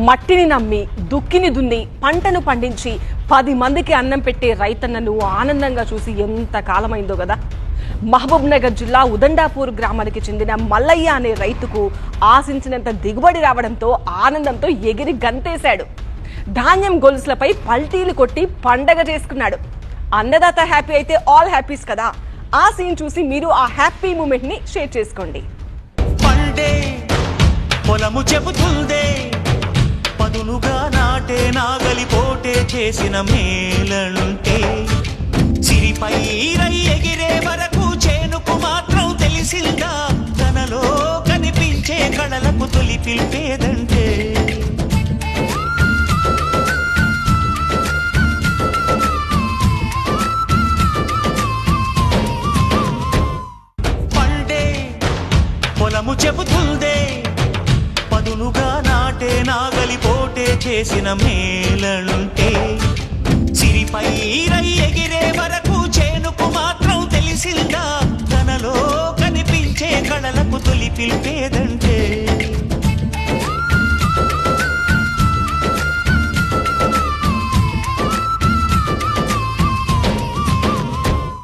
మట్టిని నమ్మి దుక్కిని దున్ని పంటను పండించి 10 మందికి అన్నం పెట్టే రైతన్నను ఆనందంగా చూసి ఎంత కాలమైందో కదా. మహబూబ్ నగర్ జిల్లా ఉదండాపూర్ గ్రామానికి చెందిన మల్లయ్య అనే రైతుకు ఆశించినంత దిగుబడి రావడంతో ఆనందంతో ఎగిరి గంతేశాడు. ధాన్యం గొలుసులపై పల్టీలు కొట్టి పండగ చేసుకున్నాడు. అన్నదాత హ్యాపీ అయితే ఆల్ హ్యాపీస్ కదా. ఆ సీన్ చూసి మీరు ఆ హ్యాపీ మూమెంట్ ని షేర్ చేసుకోండి. పొలము చెబుతుందే పదునుగా నాటే నాగలి పోటే చేసిన మేలంటే సిరిపై రై ఎగిరే వరకు చేనుకు మాత్రం తెలిసిందా తనలో కనిపించే కళలకు తొలి పిలిపేదంటే. పండే పొలము చెబుతుందే పదునుగా నాటే నాగలి పోటే చేసిన మేలంటే సిరిపై రై ఎగిరే వరకు చేనుకు మాత్రం తెలిసిందా తనలో కనిపించే కళలకు తొలి పిలిపేదంటే.